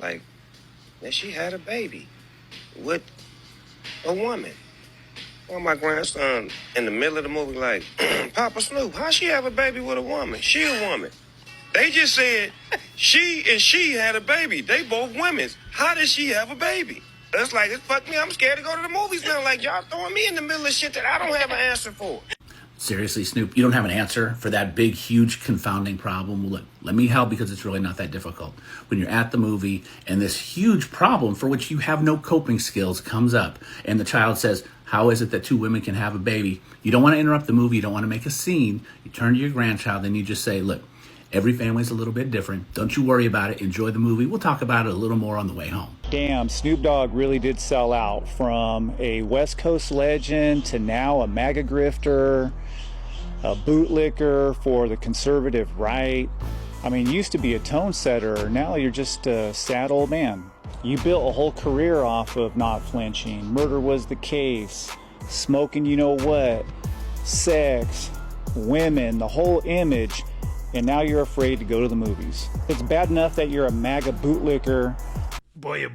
like, that she had a baby with a woman. Well, my grandson in the middle of the movie like, Papa Snoop, how she have a baby with a woman? She a woman. They just said she and she had a baby. They both women. How did she have a baby? That's like, it fucked me. I'm scared to go to the movies now. Like, y'all throwing me in the middle of shit that I don't have an answer for. Seriously, Snoop, you don't have an answer for that big, huge, confounding problem? Well, look, let me help because it's really not that difficult. When you're at the movie and this huge problem for which you have no coping skills comes up and the child says, how is it that two women can have a baby? You don't want to interrupt the movie. You don't want to make a scene. You turn to your grandchild and you just say, look, every family's a little bit different. Don't you worry about it. Enjoy the movie. We'll talk about it a little more on the way home. Damn, Snoop Dogg really did sell out from a West Coast legend to now a MAGA grifter, a bootlicker for the conservative right. I mean, you used to be a tone setter. Now you're just a sad old man. You built a whole career off of not flinching. Murder was the case. Smoking, you know what? Sex, women, the whole image. And now you're afraid to go to the movies. It's bad enough that you're a MAGA bootlicker. Boy.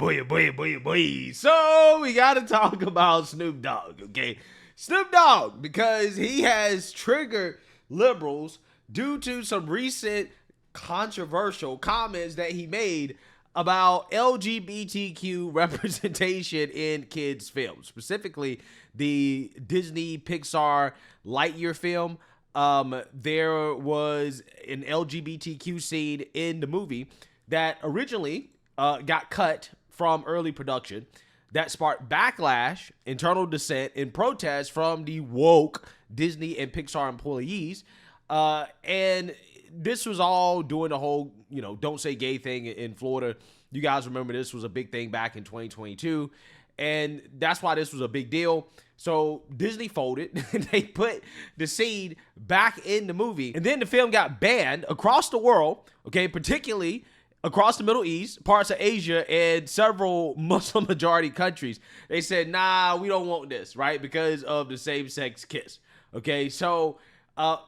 So we got to talk about Snoop Dogg, okay? Snoop Dogg, because he has triggered liberals due to some recent controversial comments that he made about LGBTQ representation in kids' films, specifically the Disney Pixar Lightyear film. There was an LGBTQ scene in the movie that originally got cut from early production that sparked backlash, internal dissent, and protest from the woke Disney and Pixar employees. And this was all doing the whole, don't say gay thing in Florida. You guys remember this was a big thing back in 2022. And that's why this was a big deal. So Disney folded and they put the scene back in the movie. And then the film got banned across the world, okay, particularly across the Middle East, parts of Asia, and several Muslim majority countries. They said, nah, we don't want this, right? Because of the same-sex kiss, okay? So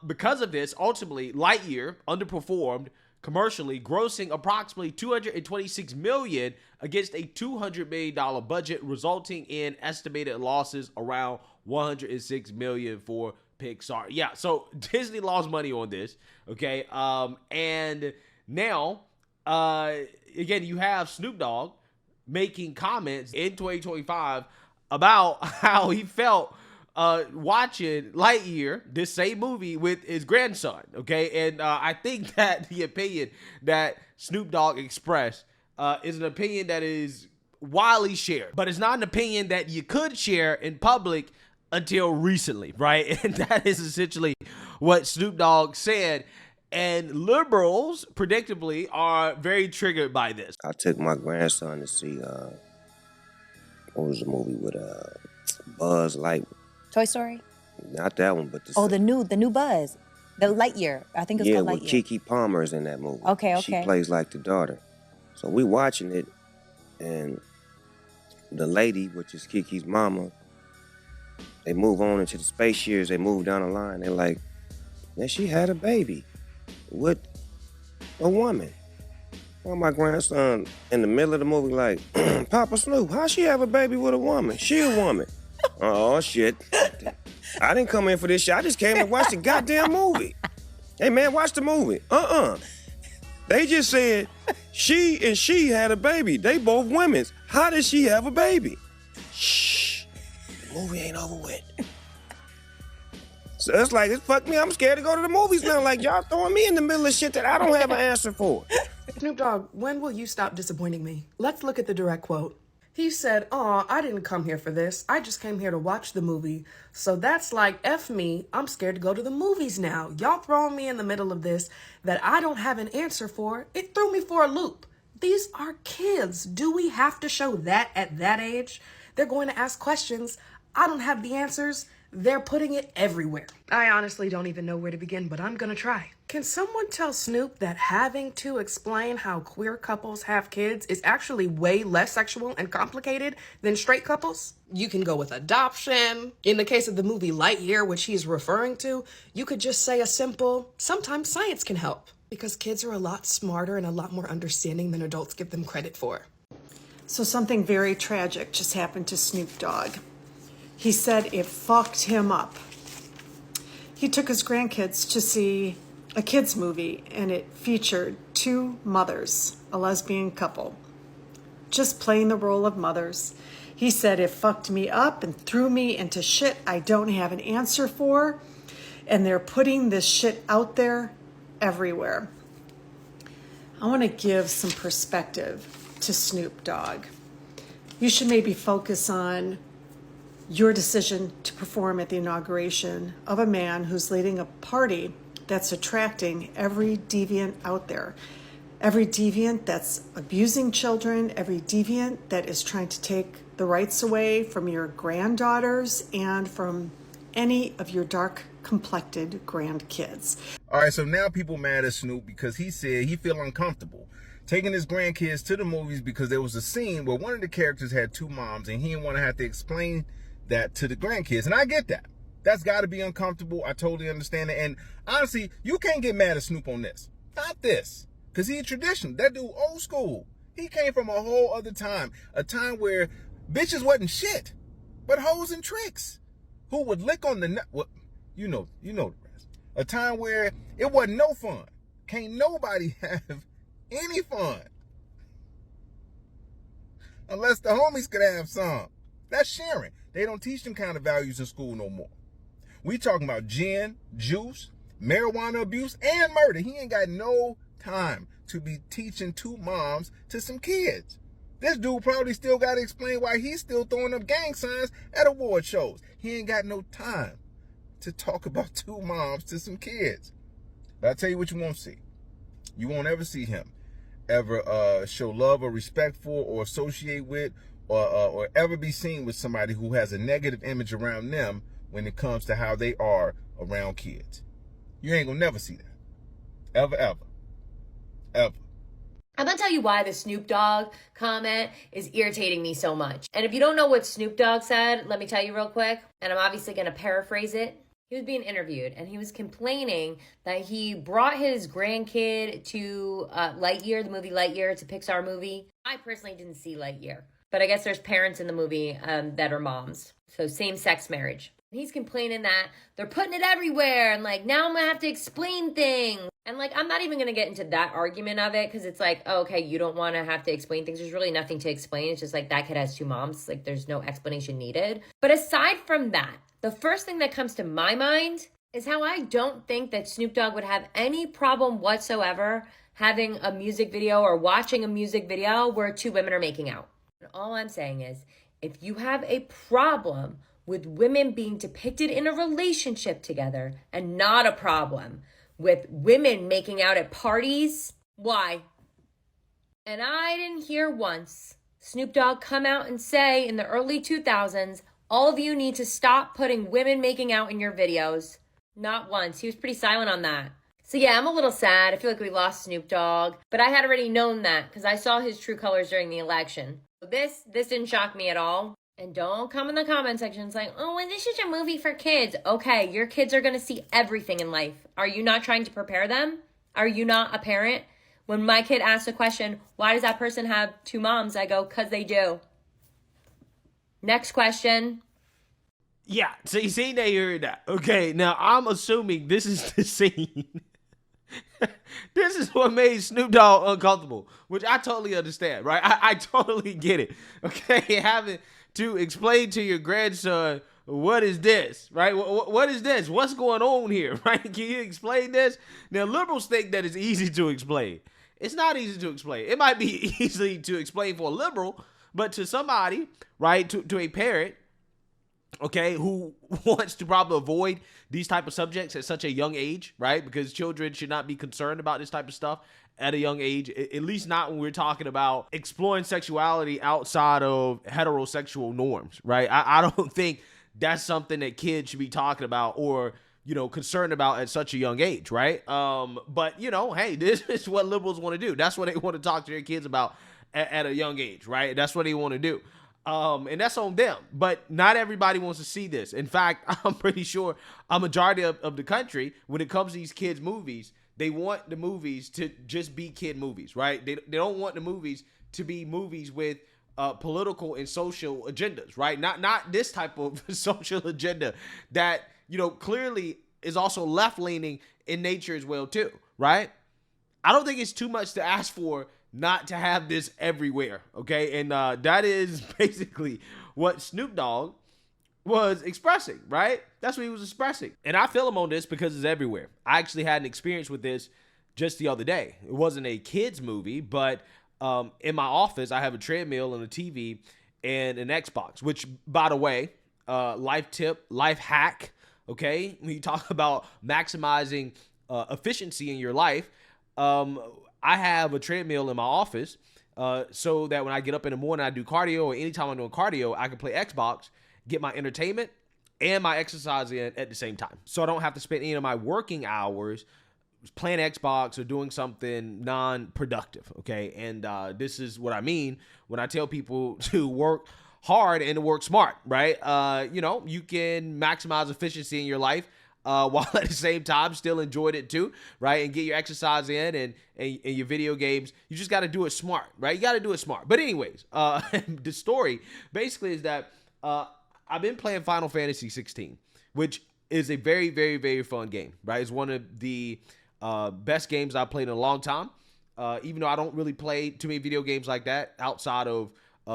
because of this, ultimately, Lightyear underperformed commercially, grossing approximately $226 million against a $200 million budget, resulting in estimated losses around $106 million for Pixar. Yeah, so Disney lost money on this, okay? And now, again, you have Snoop Dogg making comments in 2025 about how he felt watching Lightyear, this same movie, with his grandson, okay? And I think that the opinion that Snoop Dogg expressed is an opinion that is widely shared, but it's not an opinion that you could share in public until recently, right? And that is essentially what Snoop Dogg said. And liberals, predictably, are very triggered by this. I took my grandson to see, what was the movie with Buzz Lightyear? Toy Story? Not that one, but the new Buzz, the Lightyear. I think it's called Lightyear. Yeah, with Keke Palmer's in that movie. Okay. She plays like the daughter. So we watching it, and the lady, which is Keke's mama, they move on into the space years. They move down the line. They're like, man, she had a baby with a woman. Well, my grandson in the middle of the movie like, Papa Snoop, how she have a baby with a woman? She a woman. Oh, shit. I didn't come in for this shit. I just came to watch the goddamn movie. Hey, man, watch the movie. They just said she and she had a baby. They both women. How did she have a baby? Shh. The movie ain't over with. So it's like, it fucked me. I'm scared to go to the movies now. Like, y'all throwing me in the middle of shit that I don't have an answer for. Snoop Dogg, when will you stop disappointing me? Let's look at the direct quote. He said, "Aw, I didn't come here for this. I just came here to watch the movie. So that's like, F me, I'm scared to go to the movies now. Y'all throwing me in the middle of this that I don't have an answer for. It threw me for a loop. These are kids. Do we have to show that at that age? They're going to ask questions. I don't have the answers. They're putting it everywhere. I honestly don't even know where to begin, but I'm gonna try. Can someone tell Snoop that having to explain how queer couples have kids is actually way less sexual and complicated than straight couples? You can go with adoption. In the case of the movie Lightyear, which he's referring to, you could just say a simple, sometimes science can help. Because kids are a lot smarter and a lot more understanding than adults give them credit for. So something very tragic just happened to Snoop Dogg. He said it fucked him up. He took his grandkids to see a kids movie, and it featured two mothers, a lesbian couple, just playing the role of mothers. He said it fucked me up and threw me into shit I don't have an answer for, and they're putting this shit out there everywhere. I want to give some perspective to Snoop Dogg. You should maybe focus on your decision to perform at the inauguration of a man who's leading a party that's attracting every deviant out there. Every deviant that's abusing children, every deviant that is trying to take the rights away from your granddaughters and from any of your dark-complected grandkids. All right, so now people mad at Snoop because he said he feel uncomfortable taking his grandkids to the movies because there was a scene where one of the characters had two moms and he didn't want to have to explain that to the grandkids. And I get that. That's got to be uncomfortable. I totally understand it. And honestly, you can't get mad at Snoop on this. Not this. Because he's traditional. That dude old school. He came from a whole other time. A time where bitches wasn't shit, but hoes and tricks. Who would lick on the... Well, you know the rest. A time where it wasn't no fun. Can't nobody have any fun. Unless the homies could have some. That's sharing. They don't teach them kind of values in school no more. We talking about gin, juice, marijuana abuse, and murder. He ain't got no time to be teaching two moms to some kids. This dude probably still got to explain why he's still throwing up gang signs at award shows. He ain't got no time to talk about two moms to some kids. But I'll tell you what you won't see. You won't ever see him ever show love or respect for or associate with or ever be seen with somebody who has a negative image around them when it comes to how they are around kids. You ain't gonna never see that. Ever, ever. Ever. I'm gonna tell you why the Snoop Dogg comment is irritating me so much. And if you don't know what Snoop Dogg said, let me tell you real quick, and I'm obviously gonna paraphrase it. He was being interviewed and he was complaining that he brought his grandkid to Lightyear, the movie Lightyear. It's a Pixar movie. I personally didn't see Lightyear, but I guess there's parents in the movie that are moms. So same-sex marriage. He's complaining that they're putting it everywhere and like, now I'm gonna have to explain things. And like, I'm not even gonna get into that argument of it because it's like, oh, okay, you don't wanna have to explain things. There's really nothing to explain. It's just like that kid has two moms. Like there's no explanation needed. But aside from that, the first thing that comes to my mind is how I don't think that Snoop Dogg would have any problem whatsoever having a music video or watching a music video where two women are making out. And all I'm saying is, if you have a problem with women being depicted in a relationship together and not a problem with women making out at parties, why? And I didn't hear once Snoop Dogg come out and say in the early 2000s, all of you need to stop putting women making out in your videos. Not once. He was pretty silent on that. So yeah, I'm a little sad. I feel like we lost Snoop Dogg, but I had already known that because I saw his true colors during the election. This didn't shock me at all. And don't come in the comment section and say, oh, well, this is a movie for kids. Okay, your kids are going to see everything in life. Are you not trying to prepare them? Are you not a parent? When my kid asks a question, why does that person have two moms? I go, because they do. Next question. Yeah, see, now you heard that. Okay, now I'm assuming this is the scene. This is what made Snoop Dogg uncomfortable, which I totally understand, right? I totally get it. Okay, having to explain to your grandson, what is this, right? What is this? What's going on here, right? Can you explain this? Now, liberals think that it's easy to explain. It's not easy to explain. It might be easy to explain for a liberal, but to somebody, right, to a parent, okay, who wants to probably avoid these type of subjects at such a young age, right? Because children should not be concerned about this type of stuff at a young age, at least not when we're talking about exploring sexuality outside of heterosexual norms, right? I don't think that's something that kids should be talking about or, you know, concerned about at such a young age, right? But, you know, hey, this is what liberals want to do. That's what they want to talk to their kids about at a young age, right? That's what they want to do. And that's on them. But not everybody wants to see this. In fact, I'm pretty sure a majority of the country, when it comes to these kids' movies, They want the movies to just be kid movies, right? They don't want the movies to be movies with political and social agendas, right? Not this type of social agenda that, clearly is also left-leaning in nature as well too, right? I don't think it's too much to ask for not to have this everywhere, okay? And that is basically what Snoop Dogg was expressing, right? That's what he was expressing. And I feel him on this because it's everywhere. I actually had an experience with this just the other day. It wasn't a kid's movie, but in my office, I have a treadmill and a TV and an Xbox, which, by the way, life tip, life hack, okay? When you talk about maximizing efficiency in your life, I have a treadmill in my office so that when I get up in the morning, I do cardio, or anytime I'm doing cardio, I can play Xbox, get my entertainment and my exercise in at the same time. So I don't have to spend any of my working hours playing Xbox or doing something non-productive, okay? And this is what I mean when I tell people to work hard and to work smart, right? You can maximize efficiency in your life while at the same time still enjoyed it too, right? And get your exercise in and your video games. You just got to do it smart, right? You got to do it smart. But anyways, the story basically is that I've been playing Final Fantasy 16, which is a very, very, very fun game, right? It's one of the best games I've played in a long time, even though I don't really play too many video games like that outside of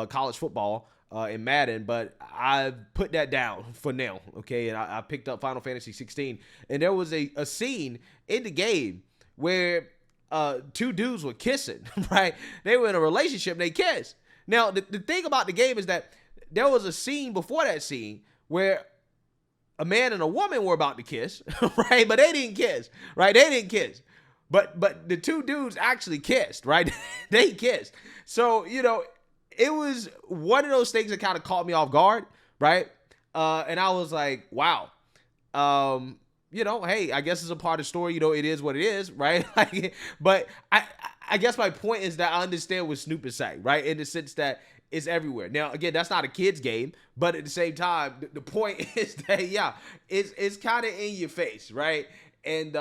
college football and Madden, but I've put that down for now, okay? And I picked up Final Fantasy 16, and there was a scene in the game where two dudes were kissing, right? They were in a relationship, and they kissed. Now, the thing about the game is that there was a scene before that scene where a man and a woman were about to kiss, right? But they didn't kiss, right? They didn't kiss. But the two dudes actually kissed, right? They kissed. So, it was one of those things that kind of caught me off guard, right? And I was like, wow. Hey, I guess it's a part of the story. It is what it is, right? But I guess my point is that I understand what Snoop is saying, right? In the sense that it's everywhere. Now, again, that's not a kid's game, but at the same time, the point is that, yeah, it's kind of in your face, right? And,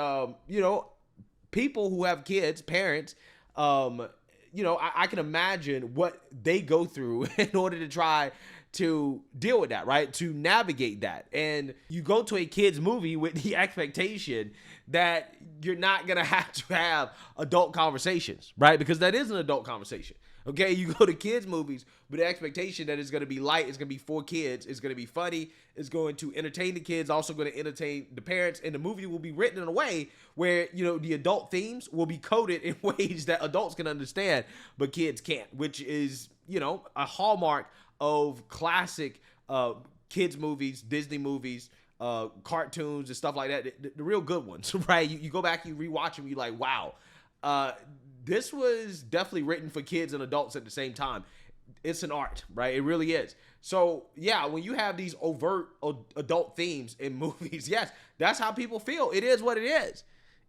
people who have kids, parents, I can imagine what they go through in order to try to deal with that, right? To navigate that. And you go to a kid's movie with the expectation that you're not going to have adult conversations, right? Because that is an adult conversation. Okay, you go to kids' movies with the expectation that it's going to be light, it's going to be for kids, it's going to be funny, it's going to entertain the kids, also going to entertain the parents, and the movie will be written in a way where, the adult themes will be coded in ways that adults can understand, but kids can't, which is, a hallmark of classic kids' movies, Disney movies, cartoons, and stuff like that, the real good ones, right? You go back, you rewatch them, you're like, wow, this was definitely written for kids and adults at the same time. It's an art, right? It really is. So, yeah, when you have these overt adult themes in movies, yes, that's how people feel. It is what it is.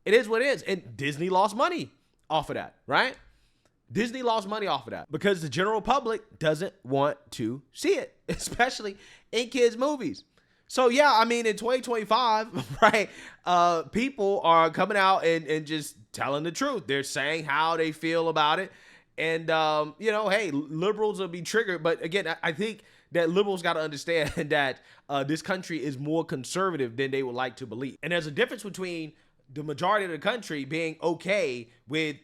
It is what it is. And Disney lost money off of that, right? Disney lost money off of that because the general public doesn't want to see it, especially in kids' movies. So, yeah, in 2025, right, people are coming out and just telling the truth. They're saying how they feel about it. And, hey, liberals will be triggered. But, again, I think that liberals got to understand that this country is more conservative than they would like to believe. And there's a difference between the majority of the country being okay with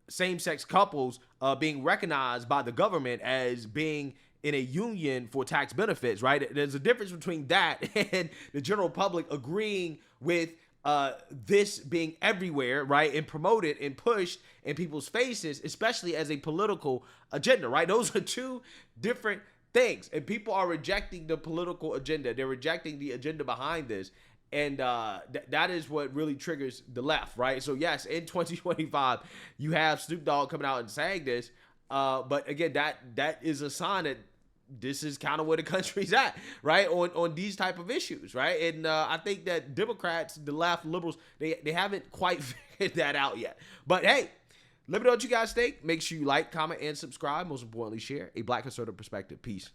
same-sex couples being recognized by the government as being in a union for tax benefits, right? There's a difference between that and the general public agreeing with this being everywhere, right? And promoted and pushed in people's faces, especially as a political agenda, right? Those are two different things. And people are rejecting the political agenda. They're rejecting the agenda behind this. And that is what really triggers the left, right? So yes, in 2025, you have Snoop Dogg coming out and saying this. But again, that is a sign that this is kind of where the country's at, right? On these type of issues, right? And I think that Democrats, the left, liberals, they haven't quite figured that out yet. But hey, let me know what you guys think. Make sure you like, comment, and subscribe. Most importantly, share a Black conservative perspective. Peace.